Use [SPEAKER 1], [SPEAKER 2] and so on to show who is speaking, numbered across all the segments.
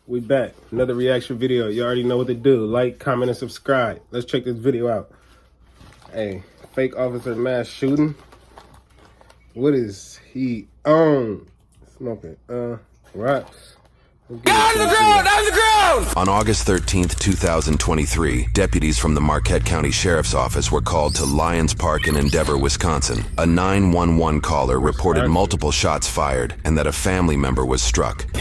[SPEAKER 1] We back. Another reaction video. You already know what to do. Like, comment, and subscribe. Let's check this video out. Hey, fake officer mass shooting. What is he on? Smoking. Rocks.
[SPEAKER 2] Down to the ground! Down to the ground!
[SPEAKER 3] On August 13th, 2023, deputies from the Marquette County Sheriff's Office were called to Lions Park in Endeavor, Wisconsin. A 911 caller reported multiple shots fired and that a family member was struck.
[SPEAKER 2] So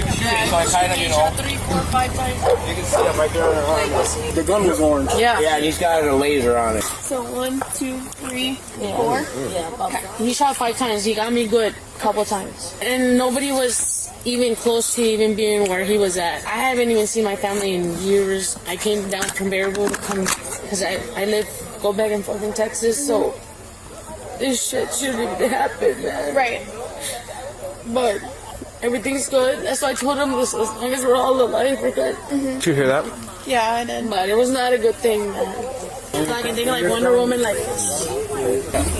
[SPEAKER 2] I kind of, you know,
[SPEAKER 4] 3, 4, 5 times.
[SPEAKER 2] you can see him right there on the arm. The gun was orange.
[SPEAKER 4] Yeah.
[SPEAKER 2] Yeah, and he's got a laser on it.
[SPEAKER 4] So 1, 2, 3, 4.
[SPEAKER 5] Yeah, he shot 5 times. He got me good a couple times. And nobody was even close to even being where he was at. I haven't even seen my family in years. I came down from Bearable to come because I go back and forth in Texas, so this shit shouldn't even happen, man.
[SPEAKER 4] Right.
[SPEAKER 5] But everything's good. That's why I told him this, as long as we're all alive, we're good.
[SPEAKER 1] Did you hear that?
[SPEAKER 4] Yeah, I did.
[SPEAKER 5] But it was not a good thing, man. I can think of like Wonder Woman, like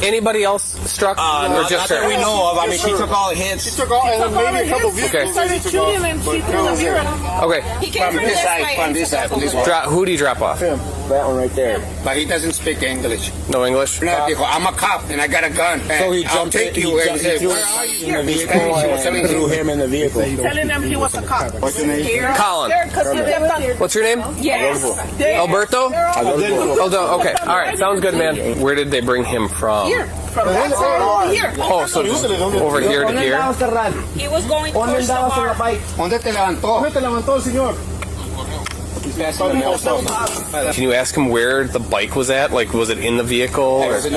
[SPEAKER 6] Anybody else struck? Or just
[SPEAKER 2] not that
[SPEAKER 6] her?
[SPEAKER 2] we know of. I mean, she took all the hits. She took all, and then maybe a couple vehicles.
[SPEAKER 6] Okay.
[SPEAKER 4] He started shooting and she threw the mirror.
[SPEAKER 6] Okay.
[SPEAKER 4] He came from this side.
[SPEAKER 2] From this side, from this one.
[SPEAKER 6] Who do you drop off?
[SPEAKER 2] Him. That one right there. But he doesn't speak English.
[SPEAKER 6] No English?
[SPEAKER 2] I'm a cop and I got a gun.
[SPEAKER 7] So he jumped
[SPEAKER 2] I'll take
[SPEAKER 7] in,
[SPEAKER 2] you
[SPEAKER 7] he
[SPEAKER 2] and
[SPEAKER 7] ju-
[SPEAKER 2] say,
[SPEAKER 7] he threw
[SPEAKER 2] where are you?
[SPEAKER 7] in the vehicle
[SPEAKER 2] Spanish,
[SPEAKER 7] and threw him in the vehicle.
[SPEAKER 4] Telling them he was a cop.
[SPEAKER 7] What's your name?
[SPEAKER 6] Colin.
[SPEAKER 4] Because he kept on.
[SPEAKER 6] What's your name?
[SPEAKER 4] Yes.
[SPEAKER 6] Alberto? Aldo. Okay. All right. Sounds good, man. Where did they bring him from?
[SPEAKER 4] Here. From that side over here.
[SPEAKER 6] Oh, so over here to here?
[SPEAKER 4] He was going towards the bar.
[SPEAKER 2] ¿Dónde te levantó? ¿Dónde te levantó, señor?
[SPEAKER 6] Can you ask him where the bike was at? Like, was it in the vehicle? Or
[SPEAKER 2] In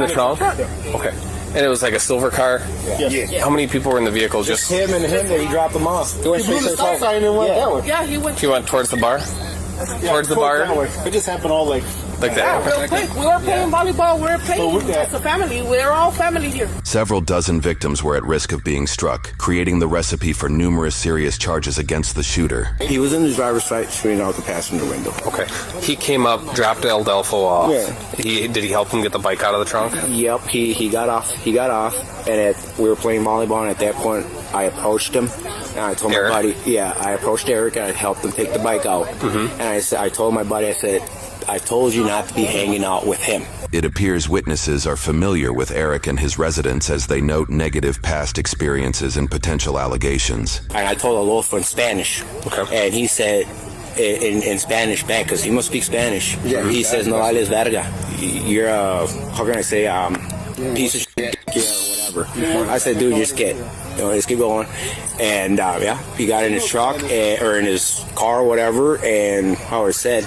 [SPEAKER 2] the trunk.
[SPEAKER 6] Okay. And it was like a silver car?
[SPEAKER 2] Yeah.
[SPEAKER 6] How many people were in the vehicle? Just
[SPEAKER 7] Him and him, he dropped him off.
[SPEAKER 2] He went straight to the sign and went that way.
[SPEAKER 4] Yeah, he went.
[SPEAKER 6] he went towards the bar? Towards the bar?
[SPEAKER 7] It just happened all like
[SPEAKER 6] Like
[SPEAKER 4] Yeah,
[SPEAKER 6] that?
[SPEAKER 4] real quick. We were playing volleyball. We were playing as a family. We're all family here.
[SPEAKER 3] Several dozen victims were at risk of being struck, creating the recipe for numerous serious charges against the shooter.
[SPEAKER 7] he was in the driver's side, screening out the passenger window.
[SPEAKER 6] Okay. He came up, dropped El Delfo off.
[SPEAKER 7] Yeah.
[SPEAKER 6] Did he help him get the bike out of the trunk?
[SPEAKER 7] Yep, he got off. He got off, and we were playing volleyball. And at that point, I approached him, and I told
[SPEAKER 6] Eric?
[SPEAKER 7] my buddy, I approached Eric, and I helped him take the bike out. And I told my buddy, I said, I told you not to be hanging out with him.
[SPEAKER 3] It appears witnesses are familiar with Eric and his residence as they note negative past experiences and potential allegations.
[SPEAKER 7] And I told Adolfo in Spanish.
[SPEAKER 6] Okay.
[SPEAKER 7] And he said in Spanish back, because he must speak Spanish. Yeah. He says, no vales verga. You're a, how can I say, piece of shit, or whatever. I said, dude, just get. Let's keep going. And he got in his truck or in his car or whatever, and Howard said,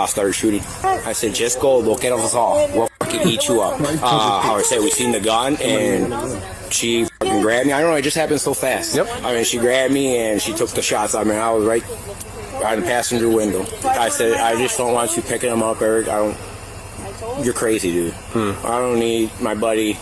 [SPEAKER 7] started shooting. I said, just go, we'll get us all. We'll fucking eat you up. Howard said, we seen the gun, and she fucking grabbed me. I don't know, it just happened so fast.
[SPEAKER 6] Yep.
[SPEAKER 7] I mean, she grabbed me and she took the shots. I mean, I was right on the passenger window. I said, I just don't want you picking them up, Eric. You're crazy, dude. I don't need my buddy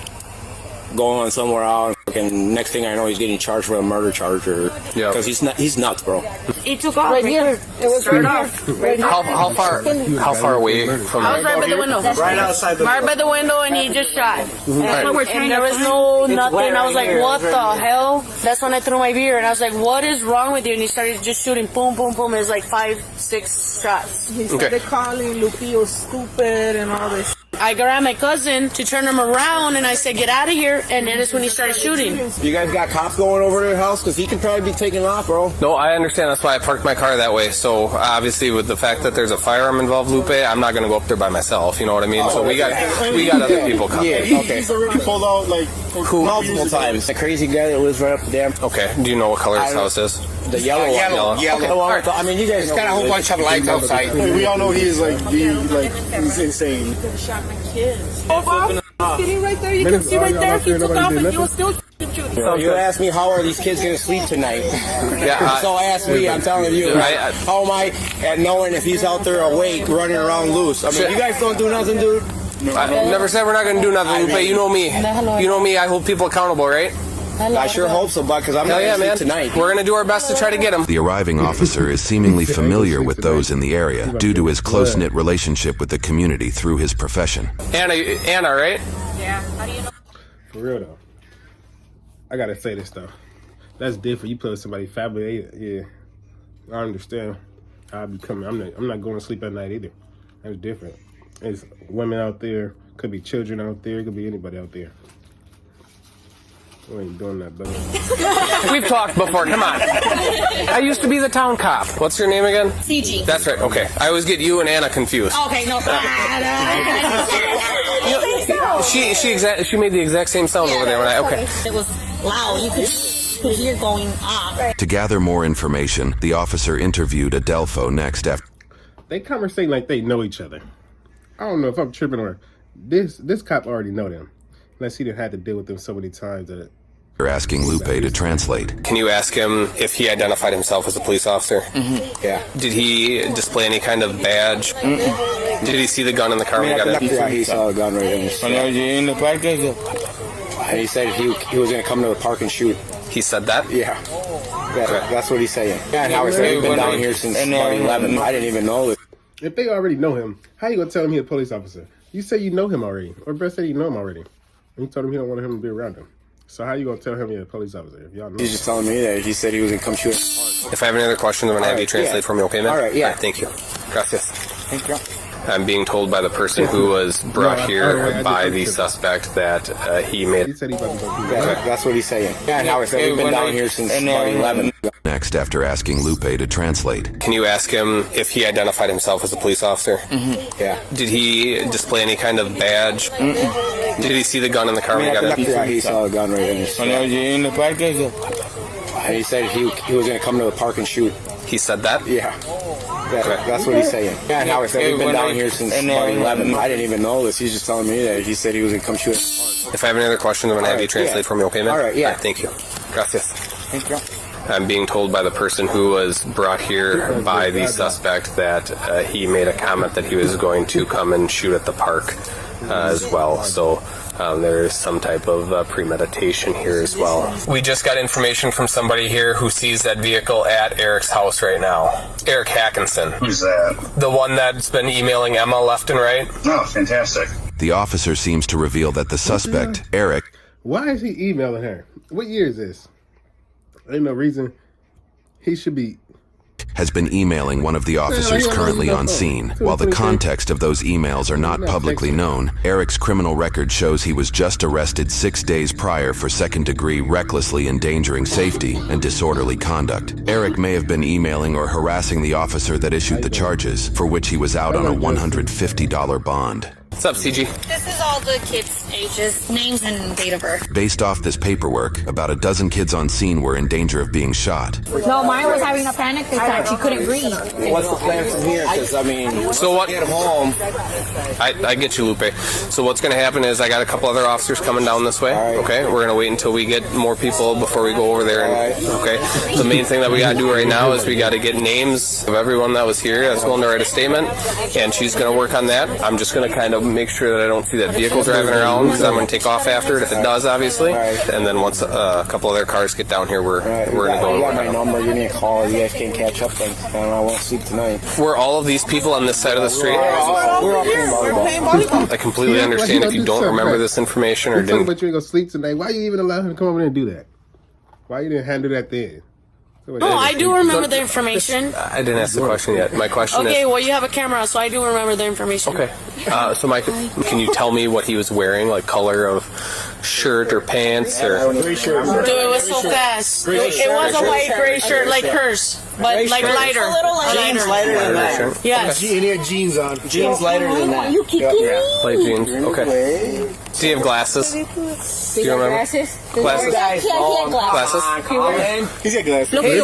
[SPEAKER 7] going somewhere out, and next thing I know, he's getting charged for a murder charge, because he's nuts, bro.
[SPEAKER 5] he took off right here. It was right off. Right here.
[SPEAKER 6] How far away from?
[SPEAKER 5] I was right by the window.
[SPEAKER 7] Right outside the
[SPEAKER 5] Right by the window, and he just shot. And
[SPEAKER 4] And
[SPEAKER 5] there was nothing. I was like, what the hell? That's when I threw my beer, and I was like, what is wrong with you? And he started just shooting, boom, boom, boom. It was like 5, 6 shots.
[SPEAKER 4] he started calling Lupillo stupid and all this.
[SPEAKER 5] I grabbed my cousin to turn him around, and I said, get out of here. And that is when he started shooting.
[SPEAKER 7] You guys got cops going over to your house? Because he could probably be taken off, bro.
[SPEAKER 6] No, I understand. That's why I parked my car that way. So obviously, with the fact that there's a firearm involved, Lupe, I'm not going to go up there by myself. You know what I mean? So we got other people coming.
[SPEAKER 7] Yeah, okay.
[SPEAKER 1] He's already pulled out like
[SPEAKER 7] Multiple times. The crazy guy that lives right up the dam.
[SPEAKER 6] Okay. Do you know what color his house is?
[SPEAKER 7] The yellow one.
[SPEAKER 2] Yellow.
[SPEAKER 7] Okay, well, I mean, you guys
[SPEAKER 2] It's got a whole bunch of lights outside.
[SPEAKER 1] We all know he's he's insane.
[SPEAKER 4] Shot my kids. Sitting right there, you can see right there. He took off and he was still shooting.
[SPEAKER 7] You asked me how are these kids going to sleep tonight? So ask me, I'm telling you. How am I at knowing if he's out there awake, running around loose? I mean, you guys don't do nothing, dude?
[SPEAKER 6] I never said we're not going to do nothing, Lupe. You know me. You know me. I hold people accountable, right?
[SPEAKER 7] I sure hope so, bud, because I'm not
[SPEAKER 6] Hell yeah,
[SPEAKER 7] going to
[SPEAKER 6] man.
[SPEAKER 7] sleep tonight.
[SPEAKER 6] We're going to do our best to try to get him.
[SPEAKER 3] The arriving officer is seemingly familiar with those in the area due to his close-knit relationship with the community through his profession.
[SPEAKER 6] Anna, right?
[SPEAKER 4] Yeah. How do you know?
[SPEAKER 1] For real though. I gotta say this though. That's different. You play with somebody family, yeah. I understand. I'll be coming. I'm not going to sleep at night either. That's different. There's women out there. Could be children out there. Could be anybody out there. We ain't doing that, brother.
[SPEAKER 6] We've talked before. Come on. I used to be the town cop. What's your name again?
[SPEAKER 5] CG.
[SPEAKER 6] That's right. Okay. I always get you and Anna confused.
[SPEAKER 5] Okay, no.
[SPEAKER 6] She made the exact same sound over there when I. Okay.
[SPEAKER 4] It was loud. You could hear going off.
[SPEAKER 3] To gather more information, the officer interviewed Adelfo next after
[SPEAKER 1] They conversate like they know each other. I don't know if I'm tripping or this cop already know them. Unless he done had to deal with them so many times that
[SPEAKER 3] asking Lupe to translate.
[SPEAKER 6] Can you ask him if he identified himself as a police officer?
[SPEAKER 7] Mm-hmm. Yeah.
[SPEAKER 6] Did he display any kind of badge? Mm-mm. Did he see the gun in the car when he got in?
[SPEAKER 7] Yeah, he saw a gun right in his And he said he was going to come to the park and shoot.
[SPEAKER 6] He said that?
[SPEAKER 7] Yeah. That's what he's saying. Yeah, and Howard said he's been down here since about 11. I didn't even know it.
[SPEAKER 1] if they already know him, how you gonna tell him he's a police officer? You say you know him already, or Brett said you know him already. And you told him he don't want him to be around him. So how you gonna tell him he's a police officer if y'all know?
[SPEAKER 7] He's just telling me that he said he was gonna come shoot.
[SPEAKER 6] If I have any other questions, I'm gonna have you translate for me, okay, man?
[SPEAKER 7] All right, yeah.
[SPEAKER 6] Thank you. Gracias.
[SPEAKER 7] Thank you.
[SPEAKER 6] I'm being told by the person who was brought here by the suspect that he made.
[SPEAKER 1] He said he about to go do that.
[SPEAKER 7] That's what he's saying. Yeah, and Howard said he's been down here since about 11.
[SPEAKER 3] Next, after asking Lupe to translate.
[SPEAKER 6] Can you ask him if he identified himself as a police officer?
[SPEAKER 7] Mm-hmm. Yeah.
[SPEAKER 6] Did he display any kind of badge? Mm-mm. Did he see the gun in the car when he got in?
[SPEAKER 7] Yeah, he saw a gun right in his And he said he was going to come to the park and shoot.
[SPEAKER 6] He said that?
[SPEAKER 7] Yeah. That's what he's saying. Yeah, and Howard said he's been down here since about 11. I didn't even know this. He's just telling me that he said he was going to come shoot.
[SPEAKER 6] If I have any other questions, I'm going to have you translate for me, okay, man?
[SPEAKER 7] All right, yeah.
[SPEAKER 6] Thank you. Gracias.
[SPEAKER 7] Thank you.
[SPEAKER 6] I'm being told by the person who was brought here by the suspect that he made a comment that he was going to come and shoot at the park as well. So there is some type of premeditation here as well. We just got information from somebody here who sees that vehicle at Eric's house right now. Eric Hackinson.
[SPEAKER 8] Who's that?
[SPEAKER 6] The one that's been emailing Emma left and right.
[SPEAKER 8] Oh, fantastic.
[SPEAKER 3] The officer seems to reveal that the suspect, Eric,
[SPEAKER 1] Why is he emailing her? What year is this? Ain't no reason he should be.
[SPEAKER 3] has been emailing one of the officers currently on scene. While the context of those emails are not publicly known, Eric's criminal record shows he was just arrested 6 days prior for second-degree recklessly endangering safety and disorderly conduct. Eric may have been emailing or harassing the officer that issued the charges, for which he was out on a $150 bond.
[SPEAKER 6] What's up, CG?
[SPEAKER 4] This is all the kids' ages, names, and date of birth.
[SPEAKER 3] Based off this paperwork, about a dozen kids on scene were in danger of being shot.
[SPEAKER 4] No, mine was having a panic attack. She couldn't breathe.
[SPEAKER 7] What's the plan from here? Because, I mean,
[SPEAKER 6] So what?
[SPEAKER 7] get home.
[SPEAKER 6] I get you, Lupe. So what's going to happen is I got a couple other officers coming down this way.
[SPEAKER 7] All right.
[SPEAKER 6] Okay, we're going to wait until we get more people before we go over there. And, okay, the main thing that we got to do right now is we got to get names of everyone that was here that's willing to write a statement, and she's going to work on that. I'm just going to kind of make sure that I don't see that vehicle driving around because I'm going to take off after it if it does, obviously. And then once a couple other cars get down here, we're going to go and
[SPEAKER 7] You
[SPEAKER 6] work
[SPEAKER 7] got my
[SPEAKER 6] on it.
[SPEAKER 7] number. Give me a call. You guys can catch up then. I won't sleep tonight.
[SPEAKER 6] Were all of these people on this side of the street?
[SPEAKER 7] We're all playing volleyball.
[SPEAKER 6] I completely understand if you don't remember this information or
[SPEAKER 1] You're talking
[SPEAKER 6] didn't.
[SPEAKER 1] about you ain't gonna sleep tonight. Why you even allow him to come over there and do that? Why you didn't handle that then?
[SPEAKER 5] No, I do remember the information.
[SPEAKER 6] I didn't ask the question yet. My question
[SPEAKER 5] Okay,
[SPEAKER 6] is...
[SPEAKER 5] well, you have a camera, so I do remember the information.
[SPEAKER 6] Okay. So, Mike, can you tell me what he was wearing, like color of shirt or pants? Or
[SPEAKER 5] Dude, it was so fast. It was a white gray shirt like hers, but like lighter.
[SPEAKER 7] Jeans lighter than that.
[SPEAKER 5] Yes.
[SPEAKER 7] And he had jeans on. Jeans lighter than that.
[SPEAKER 4] You kicking me?
[SPEAKER 6] light jeans? Okay. Do you have glasses? Do you remember? Glasses?
[SPEAKER 4] Glasses?
[SPEAKER 6] Glasses?
[SPEAKER 7] He's got glasses.
[SPEAKER 5] Look at you.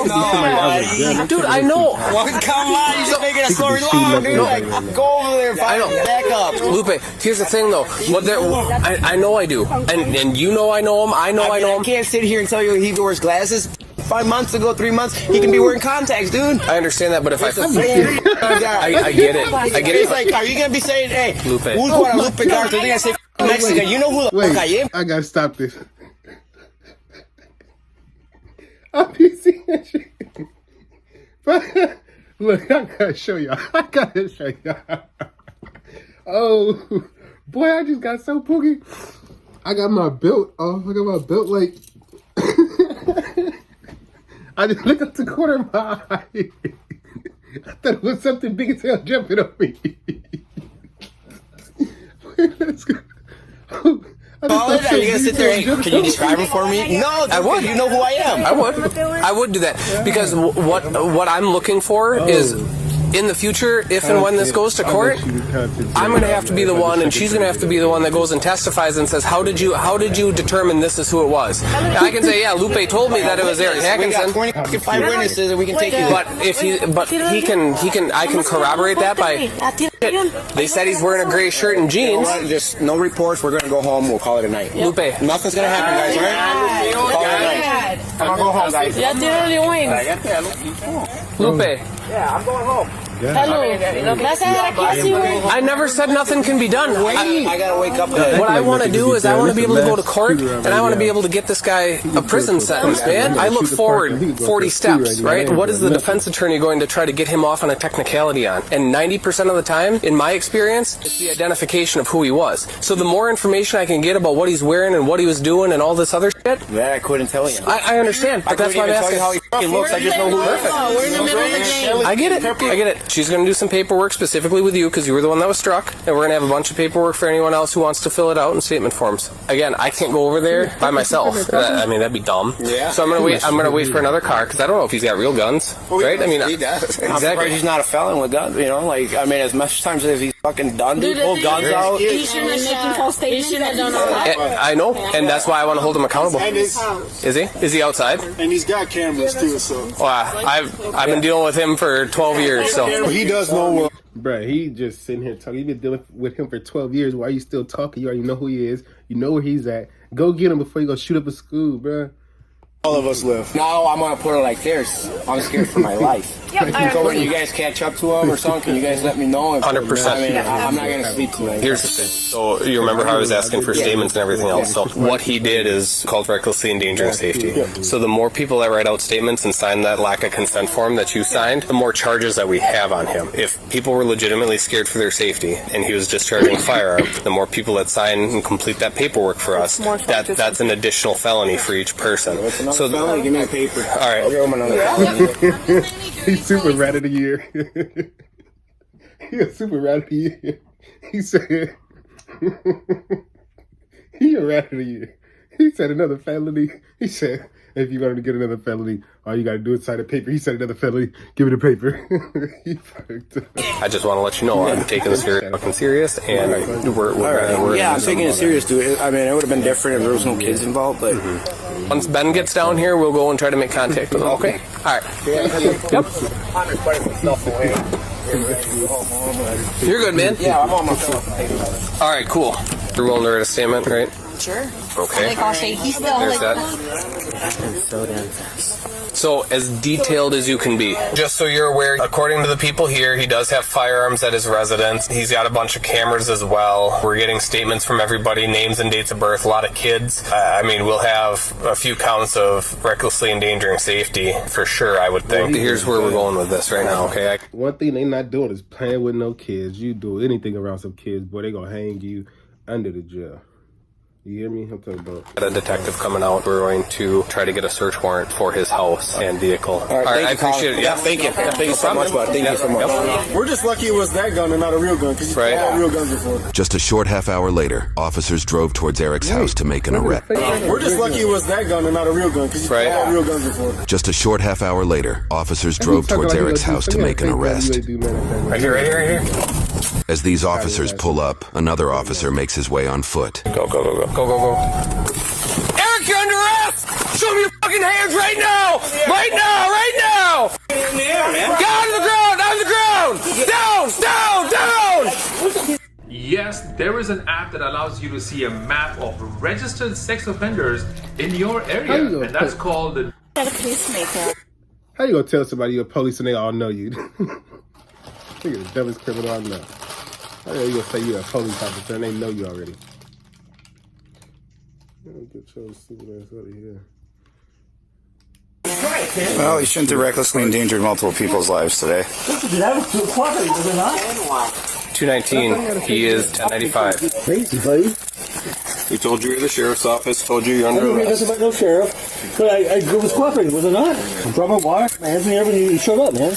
[SPEAKER 6] Dude, I know.
[SPEAKER 7] Come on, you're just making a story long, dude. Like, go over there and find him. Back up.
[SPEAKER 6] Lupe, here's the thing, though. I know I do. And you know I know him. I know I know
[SPEAKER 9] I
[SPEAKER 6] him.
[SPEAKER 9] can't sit here and tell you he wears glasses. 5 months ago, 3 months, he can be wearing contacts, dude.
[SPEAKER 6] I understand that, but if I
[SPEAKER 9] I
[SPEAKER 6] get it. I get
[SPEAKER 9] He's
[SPEAKER 6] it.
[SPEAKER 9] like, are you gonna be saying, hey,
[SPEAKER 6] Lupe.
[SPEAKER 9] who's going to Lupe Castro? They're gonna say Mexican. You know who the fuck I
[SPEAKER 1] Wait,
[SPEAKER 9] am?
[SPEAKER 1] I gotta stop this. I'll be seeing that shit. Look, I gotta show y'all. Oh, boy, I just got so pooky. I got my belt off. I got my belt like. I just looked up the corner of my eye. I thought it was something big as hell jumping on me. Let's go.
[SPEAKER 9] Are you gonna sit there? Hey, can you describe him for me? No, I would. You know who I am.
[SPEAKER 6] I would do that because what I'm looking for is in the future, if and when this goes to court, I'm going to have to be the one, and she's going to have to be the one that goes and testifies and says, "How did you determine this is who it was?" And I can say, "Yeah, Lupe told me that it was Eric Atkinson."
[SPEAKER 9] We got 25 witnesses, and we can take you.
[SPEAKER 6] But I can corroborate that by. They said he's wearing a gray shirt and jeans.
[SPEAKER 9] Just no reports. We're gonna go home. We'll call it a night.
[SPEAKER 6] Lupe,
[SPEAKER 9] Nothing's gonna happen, guys. All right? Call it a night. I'm gonna go home, guys.
[SPEAKER 6] Lupe.
[SPEAKER 9] Yeah, I'm going home.
[SPEAKER 6] I never said nothing can be done.
[SPEAKER 9] I gotta wake up.
[SPEAKER 6] What I want to do is I want to be able to go to court and I want to be able to get this guy a prison sentence, man. I look forward 40 steps, right? What is the defense attorney going to try to get him off on a technicality on? And 90% of the time, in my experience, it's the identification of who he was. So the more information I can get about what he's wearing and what he was doing and all this other shit,
[SPEAKER 9] that I couldn't tell you.
[SPEAKER 6] I understand, but that's why I'm asking.
[SPEAKER 9] How he looks. I just know who.
[SPEAKER 5] We're in the middle of the game.
[SPEAKER 6] I get it. She's going to do some paperwork specifically with you because you were the one that was struck, and we're going to have a bunch of paperwork for anyone else who wants to fill it out in statement forms. Again, I can't go over there by myself. I mean, that'd be dumb.
[SPEAKER 9] Yeah.
[SPEAKER 6] So I'm going to wait. I'm going to wait for another car because I don't know if he's got real guns, right? I mean,
[SPEAKER 9] he does.
[SPEAKER 6] Exactly.
[SPEAKER 9] I'm surprised he's not a felon with guns. You know, like I mean, as much times as he's fucking done, dude, pull guns out.
[SPEAKER 5] He shouldn't have done all that.
[SPEAKER 6] I know, and that's why I want to hold him accountable. Is he? Is he outside?
[SPEAKER 2] And he's got cameras too, so.
[SPEAKER 6] Well, I've been dealing with him for 12 years, so.
[SPEAKER 2] He does know.
[SPEAKER 1] Bruh, he just sitting here talking. You've been dealing with him for 12 years. Why are you still talking? You already know who he is. You know where he's at. Go get him before you go shoot up a school, bruh.
[SPEAKER 2] All of us left.
[SPEAKER 7] Now I'm gonna put it like this. I'm scared for my life. So when you guys catch up to him or something, can you guys let me know?
[SPEAKER 6] 100%.
[SPEAKER 7] I mean, I'm not gonna sleep tonight.
[SPEAKER 6] Here's the thing. So you remember how I was asking for statements and everything else. So what he did is called recklessly endangering safety. So the more people that write out statements and sign that lack of consent form that you signed, the more charges that we have on him. If people were legitimately scared for their safety and he was discharging a firearm, the more people that sign and complete that paperwork for us, that's an additional felony for each person. So
[SPEAKER 9] Give me a paper.
[SPEAKER 6] All right.
[SPEAKER 1] He's super rat of the year. He's super rat of the year. He said, he a rat of the year. He said another felony. He said, if you're going to get another felony, all you got to do is sign a paper. He said another felony, give it a paper.
[SPEAKER 6] I just want to let you know I'm taking this very fucking serious, and we're
[SPEAKER 7] Yeah, I'm taking it serious, dude. I mean, it would have been different if there was no kids involved, but
[SPEAKER 6] once Ben gets down here, we'll go and try to make contact with him. Okay? All right. Yep. You're good, man.
[SPEAKER 7] yeah, I'm on my phone.
[SPEAKER 6] All right, cool. You're willing to write a statement, right?
[SPEAKER 5] Sure.
[SPEAKER 6] Okay.
[SPEAKER 5] Like all shaky still.
[SPEAKER 6] There's that. So as detailed as you can be. Just so you're aware, according to the people here, he does have firearms at his residence. He's got a bunch of cameras as well. We're getting statements from everybody, names and dates of birth, a lot of kids. I mean, we'll have a few counts of recklessly endangering safety for sure, I would think. Here's where we're going with this right now, okay?
[SPEAKER 1] One thing they not doing is playing with no kids. You do anything around some kids, boy, they gonna hang you under the jail. You hear me? I'm talking about.
[SPEAKER 6] Got a detective coming out. We're going to try to get a search warrant for his house and vehicle.
[SPEAKER 9] All right,
[SPEAKER 6] I appreciate it.
[SPEAKER 9] Yeah, thank you. Thank you so much, bud. Thank you so much.
[SPEAKER 2] We're just lucky it was that gun and not a real gun, because he's had real guns before.
[SPEAKER 3] Just a short half hour later, officers drove towards Eric's house to make an arrest.
[SPEAKER 2] We're just lucky it was that gun and not a real gun, because he's had real guns before.
[SPEAKER 3] Just a short half hour later, officers drove towards Eric's house to make an arrest.
[SPEAKER 6] Right here.
[SPEAKER 3] As these officers pull up, another officer makes his way on foot.
[SPEAKER 6] Go. Eric, you're under arrest! Show me your fucking hands right now! Right now! Get out of the ground! Down!
[SPEAKER 8] Yes, there is an app that allows you to see a map of registered sex offenders in your area, and that's called the...
[SPEAKER 1] How you gonna tell somebody you're a police and they all know you? You're the dumbest criminal I know. How you gonna say you're a police officer and they know you already? Get your stupid ass out of here.
[SPEAKER 10] Well, he shouldn't have recklessly endangered multiple people's lives today.
[SPEAKER 6] 219. He is 1095.
[SPEAKER 9] Crazy, buddy.
[SPEAKER 2] We told you you're the sheriff's office. Told you you're
[SPEAKER 11] I
[SPEAKER 2] under
[SPEAKER 11] don't
[SPEAKER 2] arrest.
[SPEAKER 11] about no sheriff, but I was cooperating, was I not? I brought my water, my hands and everything. You showed up, man.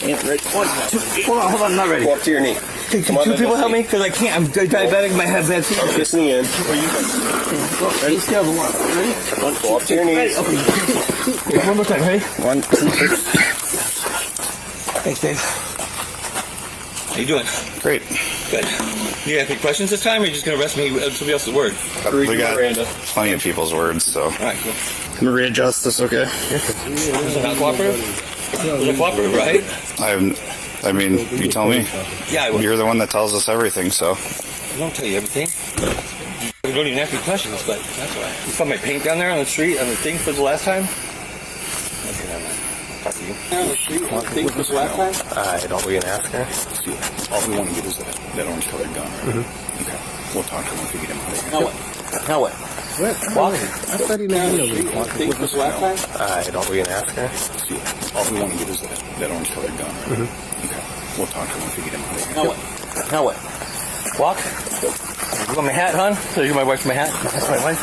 [SPEAKER 2] Yeah, ready. 1, 2, 3.
[SPEAKER 11] Hold on, I'm not ready.
[SPEAKER 2] Go up to your knee.
[SPEAKER 11] Can
[SPEAKER 2] Come on,
[SPEAKER 11] two people
[SPEAKER 2] let's
[SPEAKER 11] help
[SPEAKER 2] see.
[SPEAKER 11] me? Because I can't. I'm diabetic. I have bad feet.
[SPEAKER 2] Listening in.
[SPEAKER 11] Ready? Scale of 1. Ready?
[SPEAKER 2] Go up to your knees.
[SPEAKER 11] Okay. One more time. Ready?
[SPEAKER 2] 1, 2, 3.
[SPEAKER 11] Thanks, Dave. How you doing?
[SPEAKER 10] Great.
[SPEAKER 11] Good. You have any questions this time, or are you just going to arrest me with somebody else's word?
[SPEAKER 10] We got plenty of people's words, so.
[SPEAKER 11] All right, cool.
[SPEAKER 10] Can we readjust this, okay?
[SPEAKER 11] Is it not cooperative? Is it cooperative, right?
[SPEAKER 10] I mean, you tell me.
[SPEAKER 11] Yeah, I will.
[SPEAKER 10] You're the one that tells us everything, so.
[SPEAKER 11] I don't tell you everything. You don't even ask me questions, but that's why. You saw my paint down there on the street, on the thing for the last time? Okay, never mind. Talk to you.
[SPEAKER 2] On the street, on the thing for the last time?
[SPEAKER 6] Don't we can ask her?
[SPEAKER 10] All we want to get is that orange colored gun, right? Okay. We'll talk to him if we get him out of here.
[SPEAKER 11] Now what? Now what?
[SPEAKER 1] What? I thought he never knew.
[SPEAKER 2] Thing for the last time?
[SPEAKER 6] Don't we can ask her?
[SPEAKER 10] All we want to get is that orange colored gun, right? Okay. We'll talk to him if we get him out of here.
[SPEAKER 11] Now what? Now what? Walk? You want my hat, hon? So you my wife's my hat? That's my wife.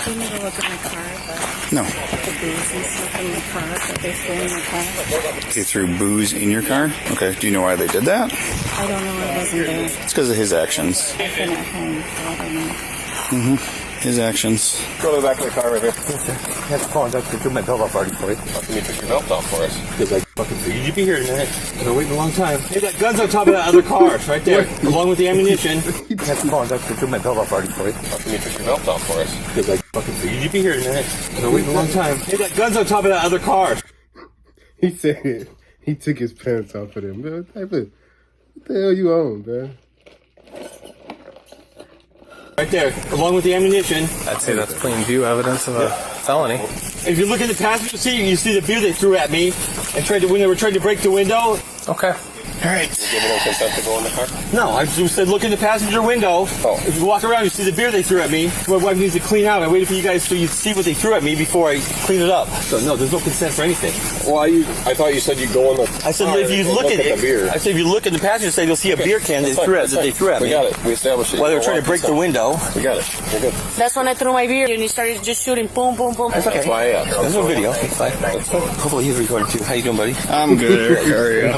[SPEAKER 12] You never look at my car, but
[SPEAKER 10] No.
[SPEAKER 12] the booze and stuff in my car that they threw in my car.
[SPEAKER 10] They threw booze in your car? Okay. Do you know why they did that?
[SPEAKER 12] I don't know, I wasn't there.
[SPEAKER 10] It's because of his actions.
[SPEAKER 12] I've been at home, so I don't know.
[SPEAKER 10] His actions.
[SPEAKER 2] Go to the back of the car right here.
[SPEAKER 11] You have to call and talk to my belt off already for you.
[SPEAKER 2] How come you took your belt off for us?
[SPEAKER 11] Because I fucking figured you'd be here in a minute. I've been waiting a long time. Hey, that gun's on top of that other car, right there, along with the ammunition. You have to call and talk to my belt off already for you.
[SPEAKER 2] How come you took your belt off for us?
[SPEAKER 11] Because I fucking figured you'd be here in a minute. I've been waiting a long time. Hey, that gun's on top of that other car.
[SPEAKER 1] He said he took his pants off of them. Man, what the hell you on, man?
[SPEAKER 11] Right there, along with the ammunition.
[SPEAKER 6] I'd say that's plain view evidence of a felony.
[SPEAKER 11] If you look in the passenger seat, you see the beer they threw at me and when they were trying to break the window.
[SPEAKER 6] Okay.
[SPEAKER 11] All right.
[SPEAKER 2] You give them consent to go in the car?
[SPEAKER 11] No, I just said look in the passenger window.
[SPEAKER 2] Oh.
[SPEAKER 11] If you walk around, you see the beer they threw at me. My wife needs to clean out. I waited for you guys so you see what they threw at me before I clean it up. So no, there's no consent for anything.
[SPEAKER 2] Well, I thought you said you'd go in the
[SPEAKER 11] I said
[SPEAKER 2] car
[SPEAKER 11] if you
[SPEAKER 2] and
[SPEAKER 11] look at
[SPEAKER 2] the beer.
[SPEAKER 11] it, I said if you look in the passenger side, you'll see a beer can that they threw at me.
[SPEAKER 2] We got it. We established it.
[SPEAKER 11] While they were trying to break the window.
[SPEAKER 2] We got it. We're good.
[SPEAKER 5] That's when I threw my beer and he started just shooting boom, boom, boom.
[SPEAKER 11] That's okay.
[SPEAKER 2] That's why I asked.
[SPEAKER 11] There's no video. It's fine. Hopefully he's recording too. How you doing, buddy?
[SPEAKER 10] I'm good. How are you?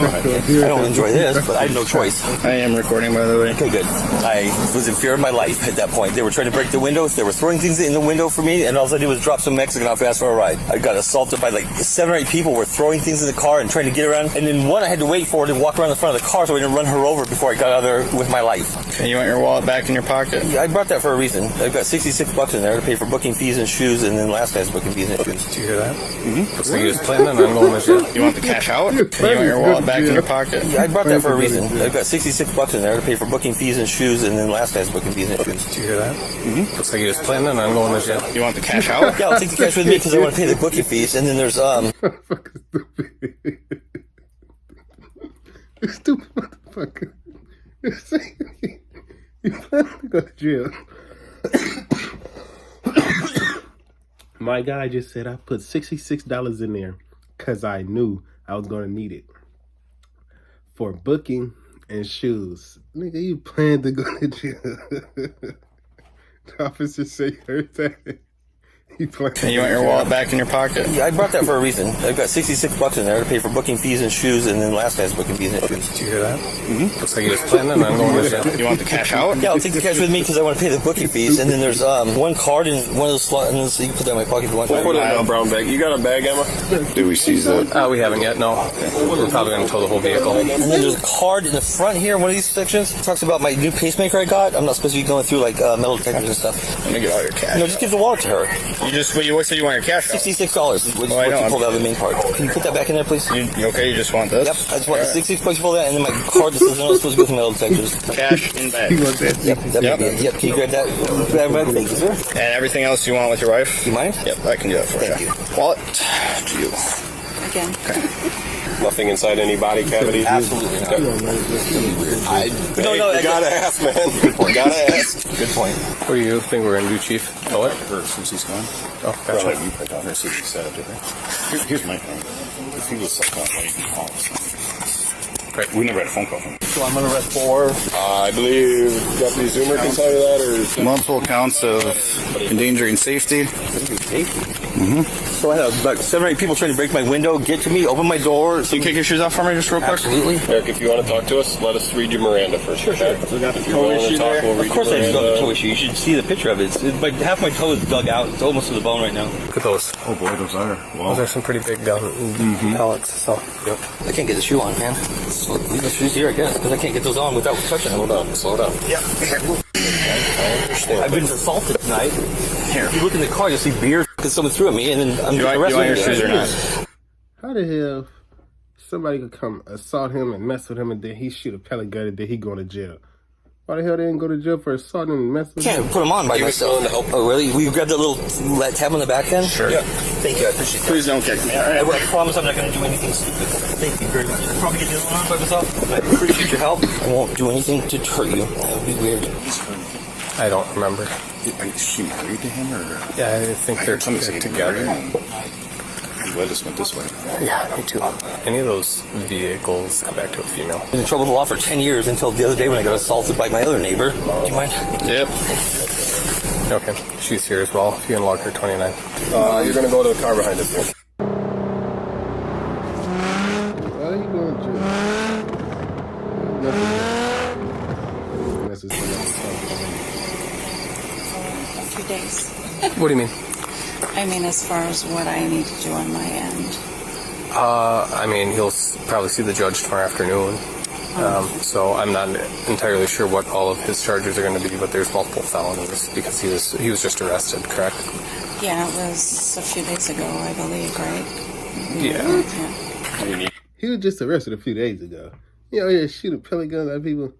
[SPEAKER 11] I don't enjoy this, but I had no choice.
[SPEAKER 10] I am recording, by the way.
[SPEAKER 11] Okay, good. I was in fear of my life at that point. They were trying to break the windows. They were throwing things in the window for me, and all I did was drop some Mexican off, ask for a ride. I got assaulted by like 7 or 8 people were throwing things in the car and trying to get around. And then one I had to wait for to walk around the front of the car so I didn't run her over before I got out of there with my life.
[SPEAKER 10] And you want your wallet back in your pocket?
[SPEAKER 11] Yeah, I brought that for a reason. I've got $66 in there to pay for booking fees and shoes, and then last guy's booking fees and shoes.
[SPEAKER 6] Did you hear that? Mm-hmm. So you're just planning on going to jail?
[SPEAKER 10] You want the cash out? And you want your wallet back in your pocket?
[SPEAKER 11] Yeah, I brought that for a reason. I've got $66 in there to pay for booking fees and shoes, and then last guy's booking fees and shoes.
[SPEAKER 6] Did you hear that? Mm-hmm. Looks like you're just planning on going to jail.
[SPEAKER 10] You want the cash out?
[SPEAKER 11] Yeah, I'll take the cash with me because I want to pay the booking fees, and then there's
[SPEAKER 1] You stupid motherfucker. You plan to go to jail. My guy just said I put $66 in there because I knew I was going to need it for booking and shoes. Nigga, you plan to go to jail. The officer say you heard that.
[SPEAKER 10] And you want your wallet back in your pocket?
[SPEAKER 11] Yeah, I brought that for a reason. I've got $66 in there to pay for booking fees and shoes, and then last guy's booking fees and shoes.
[SPEAKER 6] Did you hear that? Mm-hmm. Looks like you're just planning on going to jail.
[SPEAKER 10] You want the cash out?
[SPEAKER 11] Yeah, I'll take the cash with me because I want to pay the booking fees, and then there's one card in one of those slots, and so you can put that in my pocket if you want.
[SPEAKER 2] We'll put it in a brown bag. You got a bag, Emma?
[SPEAKER 10] Do we seize it?
[SPEAKER 6] We haven't yet, no. We're probably going to tow the whole vehicle.
[SPEAKER 11] And then there's a card in the front here, one of these sections. It talks about my new pacemaker I got. I'm not supposed to be going through like metal detectors and stuff.
[SPEAKER 10] Let me get all your cash.
[SPEAKER 11] No, just give the wallet to her.
[SPEAKER 10] You said you want your cash out?
[SPEAKER 11] $66 is what you pulled out of the main part. Can you put that back in there, please?
[SPEAKER 10] You okay? You just want this?
[SPEAKER 11] Yep, I just want the $66 for that, and then my card that says I'm not supposed to go through metal detectors.
[SPEAKER 10] Cash in bag.
[SPEAKER 11] Yep, yep. Can you grab that? Thank you, sir.
[SPEAKER 10] And everything else you want with your wife?
[SPEAKER 11] You mind?
[SPEAKER 10] Yep, I can do that for
[SPEAKER 11] Thank
[SPEAKER 10] you.
[SPEAKER 11] you.
[SPEAKER 10] Wallet to you.
[SPEAKER 12] Again.
[SPEAKER 10] Okay.
[SPEAKER 2] Nothing inside any body cavity?
[SPEAKER 11] Absolutely not.
[SPEAKER 2] No, you gotta ask, man. Gotta ask.
[SPEAKER 11] Good point.
[SPEAKER 6] What do you think we're going to do, Chief? Oh, what?
[SPEAKER 10] Her, since he's gone.
[SPEAKER 6] Oh, gotcha.
[SPEAKER 10] You print out her so you can set it to her. Here's my thing. If he was sucked out, you can call us. Great. We never had a phone call from him.
[SPEAKER 11] So I'm under arrest for?
[SPEAKER 2] I believe Deputy Zoomer can tell you that, or
[SPEAKER 10] Multiple counts of endangering safety.
[SPEAKER 11] So I had about 7 or 8 people trying to break my window, get to me, open my door.
[SPEAKER 10] Can you kick your shoes off for me just real quick?
[SPEAKER 11] Absolutely.
[SPEAKER 2] Eric, if you want to talk to us, let us read you Miranda first.
[SPEAKER 11] Sure.
[SPEAKER 2] We got the toe issue there.
[SPEAKER 11] Of course I have a toe issue. You should see the picture of it. Half my toe is dug out. It's almost to the bone right now.
[SPEAKER 6] Look at those.
[SPEAKER 10] Oh boy, those are. Wow.
[SPEAKER 6] Those are some pretty big pellets. So, yep.
[SPEAKER 11] I can't get the shoe on, man. So leave the shoes here, I guess, because I can't get those on without touching them.
[SPEAKER 2] Slow down.
[SPEAKER 11] Yeah.
[SPEAKER 2] I understand.
[SPEAKER 11] I've been assaulted tonight. Here. If you look in the car, you'll see beer because someone threw at me, and then I'm getting arrested.
[SPEAKER 10] You want your shoes or not?
[SPEAKER 1] How the hell somebody could come assault him and mess with him and then he shoot a pellet gun and then he go to jail? Why the hell they didn't go to jail for assaulting and messing with him?
[SPEAKER 11] Can't put them on by myself. Oh, really? Will you grab that little tab on the back then?
[SPEAKER 10] Sure.
[SPEAKER 11] Yeah. Thank you. I appreciate it.
[SPEAKER 10] Please don't kick me. All right.
[SPEAKER 11] I promise I'm not going to do anything stupid. Thank you very much. I'll probably get the other one on by myself. I appreciate your help. I won't do anything to hurt you. That would be weird.
[SPEAKER 6] I don't remember.
[SPEAKER 10] Is she married to him, or?
[SPEAKER 6] Yeah, I think they're together.
[SPEAKER 10] I just went this way.
[SPEAKER 6] Yeah, me too. Any of those vehicles come back to a female.
[SPEAKER 11] I've been in trouble with the law for 10 years until the other day when I got assaulted by my other neighbor. Do you mind?
[SPEAKER 6] Yep. Okay, she's here as well. If you can log her 29.
[SPEAKER 2] You're going to go to the car behind us here.
[SPEAKER 1] Why are you going to jail? This is
[SPEAKER 12] A few days.
[SPEAKER 6] What do you mean?
[SPEAKER 12] I mean, as far as what I need to do on my end.
[SPEAKER 6] I mean, he'll probably see the judge tomorrow afternoon. So I'm not entirely sure what all of his charges are going to be, but there's multiple felonies because he was just arrested, correct?
[SPEAKER 12] Yeah, it was a few days ago, I believe, right?
[SPEAKER 6] Yeah.
[SPEAKER 1] He was just arrested a few days ago. You know, yeah, shoot a pellet gun at people.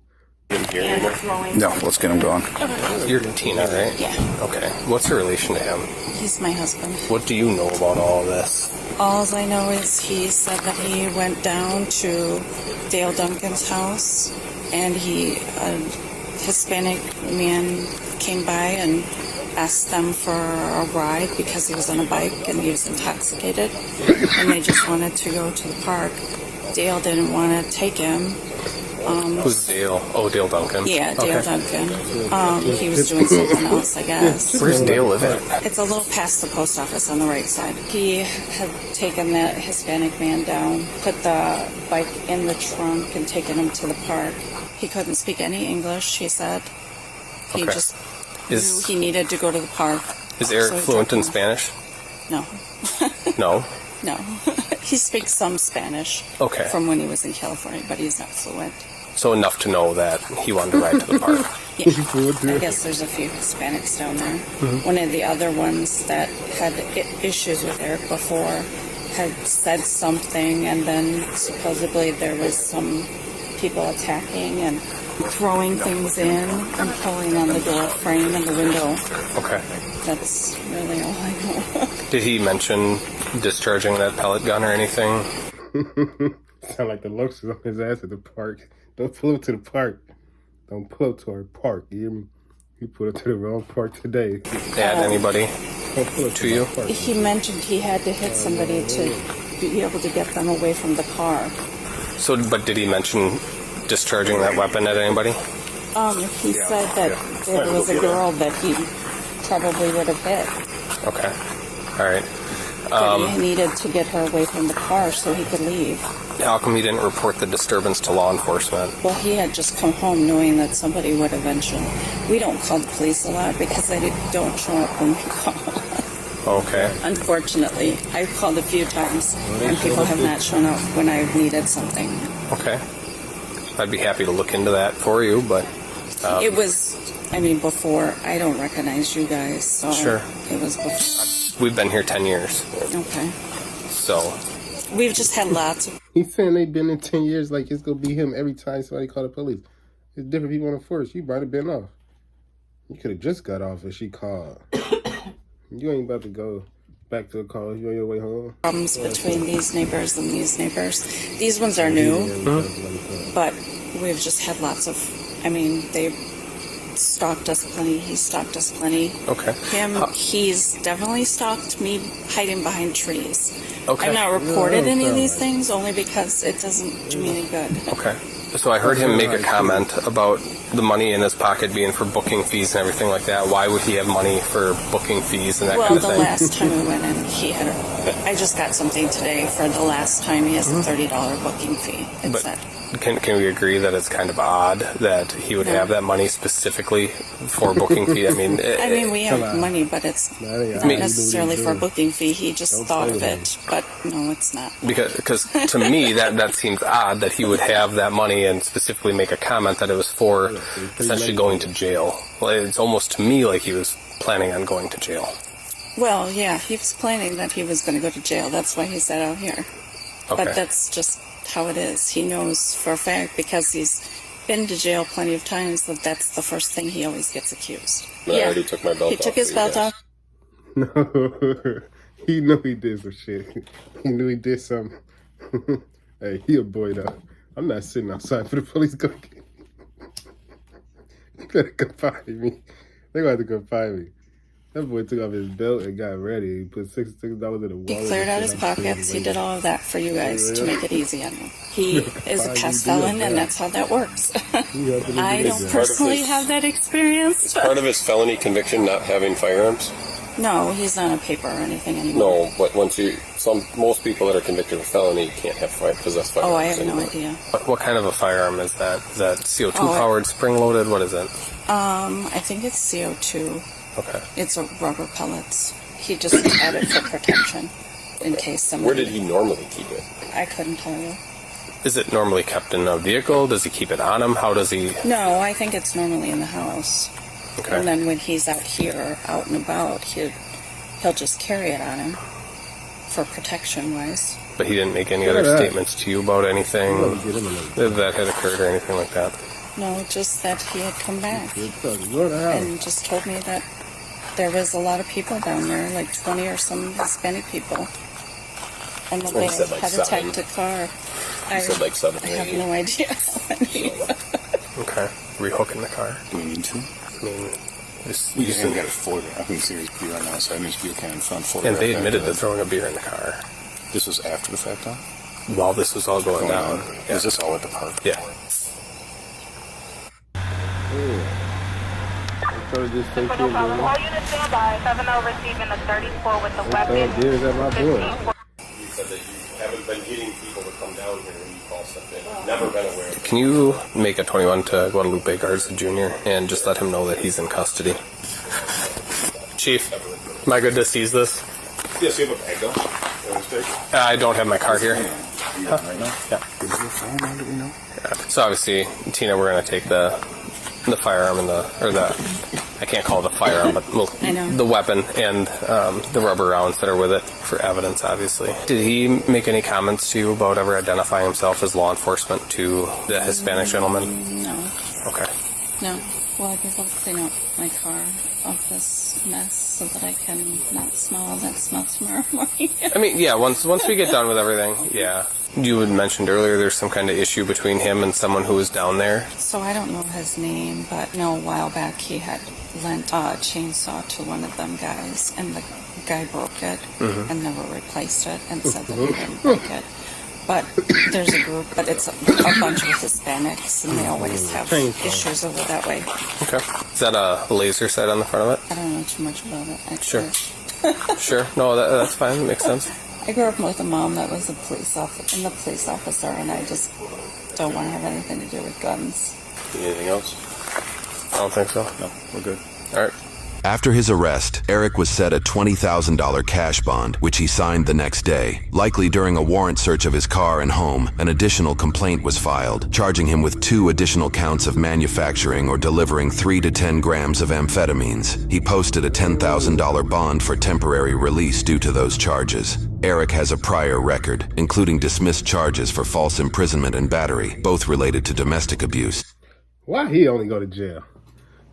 [SPEAKER 10] No, let's get him going.
[SPEAKER 6] You're Tina, right?
[SPEAKER 12] Yeah.
[SPEAKER 6] Okay. What's your relation to him?
[SPEAKER 12] He's my husband.
[SPEAKER 6] What do you know about all of this?
[SPEAKER 12] All I know is he said that he went down to Dale Duncan's house and a Hispanic man came by and asked them for a ride because he was on a bike and he was intoxicated and they just wanted to go to the park. Dale didn't want to take him.
[SPEAKER 6] Who's Dale? Oh, Dale Duncan.
[SPEAKER 12] Yeah, Dale Duncan. He was doing something else, I guess.
[SPEAKER 6] Where's Dale live at?
[SPEAKER 12] It's a little past the post office on the right side. He had taken that Hispanic man down, put the bike in the trunk, and taken him to the park. He couldn't speak any English, he said. He just knew he needed to go to the park.
[SPEAKER 6] Is Eric fluent in Spanish?
[SPEAKER 12] No.
[SPEAKER 6] No?
[SPEAKER 12] No. He speaks some Spanish from when he was in California, but he's not fluent.
[SPEAKER 6] So enough to know that he wanted to ride to the park.
[SPEAKER 12] Yeah. I guess there's a few Hispanics down there. One of the other ones that had issues with Eric before had said something, and then supposedly there was some people attacking and throwing things in and pulling on the door frame and the window.
[SPEAKER 6] Okay.
[SPEAKER 12] That's really all I know.
[SPEAKER 6] Did he mention discharging that pellet gun or anything?
[SPEAKER 1] Sound like the locusts on his ass at the park. Don't pull up to the park. Don't pull up to our park. You hear me? You put up to the wrong park today.
[SPEAKER 6] Add anybody to you?
[SPEAKER 12] He mentioned he had to hit somebody to be able to get them away from the car.
[SPEAKER 6] So, but did he mention discharging that weapon at anybody?
[SPEAKER 12] He said that there was a girl that he probably would have hit.
[SPEAKER 6] Okay. All right.
[SPEAKER 12] That he needed to get her away from the car so he could leave.
[SPEAKER 6] How come he didn't report the disturbance to law enforcement?
[SPEAKER 12] Well, he had just come home knowing that somebody would eventually. We don't call the police a lot because they don't show up when we call.
[SPEAKER 6] Okay.
[SPEAKER 12] Unfortunately, I've called a few times and people have not shown up when I've needed something.
[SPEAKER 6] Okay. I'd be happy to look into that for you, but...
[SPEAKER 12] it was, before. I don't recognize you guys, so...
[SPEAKER 6] Sure.
[SPEAKER 12] It was before.
[SPEAKER 6] We've been here 10 years.
[SPEAKER 12] Okay.
[SPEAKER 6] So...
[SPEAKER 12] We've just had lots of...
[SPEAKER 1] He's saying they've been in 10 years like it's going to be him every time somebody called the police. It's different people on the force. You might have been off. You could have just got off if she called. You ain't about to go back to a call. You on your way home.
[SPEAKER 12] Problems between these neighbors and these neighbors. These ones are new, but we've just had lots of... they stalked us plenty. He stalked us plenty.
[SPEAKER 6] Okay.
[SPEAKER 12] He's definitely stalked me hiding behind trees.
[SPEAKER 6] Okay.
[SPEAKER 12] I've not reported any of these things only because it doesn't do me any good.
[SPEAKER 6] Okay. So I heard him make a comment about the money in his pocket being for booking fees and everything like that. Why would he have money for booking fees and that kind of thing?
[SPEAKER 12] Well, the last time we went in, he had I just got something today for the last time. He has a $30 booking fee. It said.
[SPEAKER 6] Can we agree that it's kind of odd that he would have that money specifically for booking fee? I mean,
[SPEAKER 12] we have money, but it's not necessarily for a booking fee. He just thought of it, but no, it's not.
[SPEAKER 6] Because to me, that seems odd that he would have that money and specifically make a comment that it was for essentially going to jail. It's almost to me like he was planning on going to jail.
[SPEAKER 12] Well, yeah, he was planning that he was going to go to jail. That's why he said out here.
[SPEAKER 6] Okay.
[SPEAKER 12] But that's just how it is. He knows for a fact because he's been to jail plenty of times that that's the first thing he always gets accused.
[SPEAKER 6] I already took my belt off.
[SPEAKER 12] He took his belt off.
[SPEAKER 1] No, he knew he did some shit. He knew he did something. Hey, he a boy though. I'm not sitting outside for the police to go get me. You gotta come find me. They gonna have to come find me. That boy took off his belt and got ready. He put $6 in the wallet.
[SPEAKER 12] He cleared out his pockets. He did all of that for you guys to make it easy on him. He is a past felon, and that's how that works. I don't personally have that experience.
[SPEAKER 6] Is part of his felony conviction not having firearms?
[SPEAKER 12] No, he's not on paper or anything anymore.
[SPEAKER 6] No, but most people that are convicted of felony can't possess firearms.
[SPEAKER 12] Oh, I have no idea.
[SPEAKER 6] What kind of a firearm is that? Is that CO2 powered, spring loaded? What is it?
[SPEAKER 12] I think it's CO2.
[SPEAKER 6] Okay.
[SPEAKER 12] It's a rubber pellets. He just had it for protection in case somebody...
[SPEAKER 6] Where did he normally keep it?
[SPEAKER 12] I couldn't tell you.
[SPEAKER 6] Is it normally kept in a vehicle? Does he keep it on him? How does he...
[SPEAKER 12] No, I think it's normally in the house.
[SPEAKER 6] Okay.
[SPEAKER 12] And then when he's out here, out and about, he'll just carry it on him for protection-wise.
[SPEAKER 6] But he didn't make any other statements to you about anything that had occurred or anything like that?
[SPEAKER 12] No, just that he had come back and just told me that there was a lot of people down there, like 20 or some Hispanic people, and that they had attacked a car. I have no idea how many.
[SPEAKER 6] Okay. Rehooking the car?
[SPEAKER 10] Do we need to?
[SPEAKER 6] I mean,
[SPEAKER 10] we just got a photo. I can see his beer on the outside and his beer can in front.
[SPEAKER 6] And they admitted to throwing a beer in the car.
[SPEAKER 10] This was after the fact, though?
[SPEAKER 6] While this was all going down.
[SPEAKER 10] Yeah. Is this all at the park?
[SPEAKER 6] Yeah.
[SPEAKER 1] All units
[SPEAKER 13] stand by. 7-0 receiving a 34 with the weapon.
[SPEAKER 1] He
[SPEAKER 6] said that you haven't been getting people to come down here when you call something. Never been aware. Can you make a 21 to Guadalupe Garza Jr. and just let him know that he's in custody? Chief, am I good to seize this?
[SPEAKER 10] Yes, you have a bag though.
[SPEAKER 6] I don't have my car here.
[SPEAKER 10] Right now?
[SPEAKER 6] Yeah.
[SPEAKER 10] Is there a firearm that we know?
[SPEAKER 6] So obviously, Tina, we're going to take the firearm and I can't call it a firearm, but the weapon and the rubber rounds that are with it for evidence, obviously. Did he make any comments to you about ever identifying himself as law enforcement to the Hispanic gentleman?
[SPEAKER 12] No.
[SPEAKER 6] Okay.
[SPEAKER 12] No. Well, I guess I'll clean out my car of this mess so that I can not smell all that smell tomorrow morning.
[SPEAKER 6] I mean, yeah, once we get done with everything, yeah. You had mentioned earlier there's some kind of issue between him and someone who was down there.
[SPEAKER 12] So I don't know his name, but a while back he had lent a chainsaw to one of them guys, and the guy broke it and never replaced it and said that he didn't break it. But there's a group, but it's a bunch of Hispanics, and they always have issues over that way.
[SPEAKER 6] Okay. Is that a laser sight on the front of it?
[SPEAKER 12] I don't know too much about it, actually.
[SPEAKER 6] Sure. Sure. No, that's fine. That makes sense.
[SPEAKER 12] I grew up with a mom that was a police officer, and I just don't want to have anything to do with guns.
[SPEAKER 6] Anything else? I don't think so.
[SPEAKER 10] No, we're good.
[SPEAKER 6] All right.
[SPEAKER 3] After his arrest, Eric was set a $20,000 cash bond, which he signed the next day. Likely during a warrant search of his car and home, an additional complaint was filed, charging him with 2 additional counts of manufacturing or delivering 3 to 10 grams of amphetamines. He posted a $10,000 bond for temporary release due to those charges. Eric has a prior record, including dismissed charges for false imprisonment and battery, both related to domestic abuse.
[SPEAKER 1] Why he only go to jail?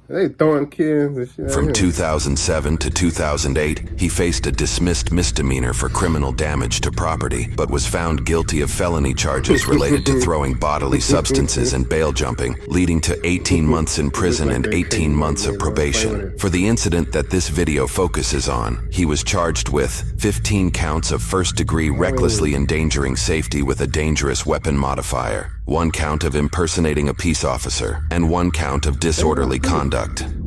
[SPEAKER 1] They throwing kids and shit.
[SPEAKER 3] From 2007 to 2008, he faced a dismissed misdemeanor for criminal damage to property, but was found guilty of felony charges related to throwing bodily substances and bail jumping, leading to 18 months in prison and 18 months of probation. For the incident that this video focuses on, he was charged with 15 counts of first-degree recklessly endangering safety with a dangerous weapon modifier, 1 count of impersonating a peace officer, and 1 count of disorderly conduct.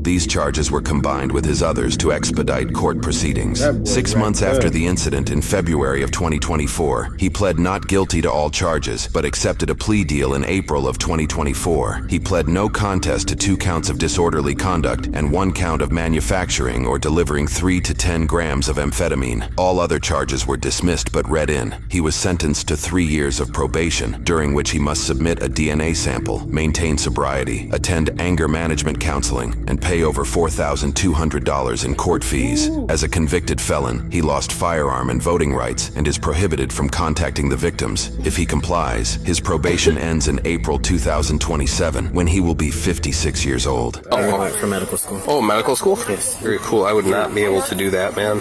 [SPEAKER 3] These charges were combined with his others to expedite court proceedings. 6 months after the incident in February of 2024, he pled not guilty to all charges, but accepted a plea deal in April of 2024. He pled no contest to 2 counts of disorderly conduct and 1 count of manufacturing or delivering 3 to 10 grams of amphetamine. All other charges were dismissed but read in. He was sentenced to 3 years of probation, during which he must submit a DNA sample, maintain sobriety, attend anger management counseling, and pay over $4,200 in court fees. As a convicted felon, he lost firearm and voting rights and is prohibited from contacting the victims. If he complies, his probation ends in April 2027, when he will be 56 years old.
[SPEAKER 6] Oh,
[SPEAKER 9] For medical school.
[SPEAKER 6] oh, medical school?
[SPEAKER 9] Yes.
[SPEAKER 6] Very cool. I would not be able to do that, man.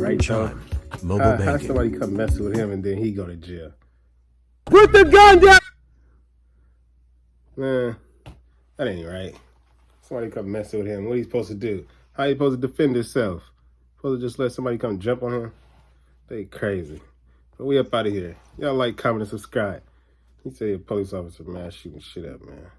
[SPEAKER 1] Right,
[SPEAKER 14] Chime. Mobile
[SPEAKER 1] how
[SPEAKER 14] banking.
[SPEAKER 1] somebody come messing with him and then he go to jail? Put the gun down! Man, that ain't right. Somebody come messing with him. What he supposed to do? How he supposed to defend himself? Supposed to just let somebody come jump on him? They crazy. But we up out of here. Y'all like, comment, and subscribe. He say a police officer, man, shooting shit up, man.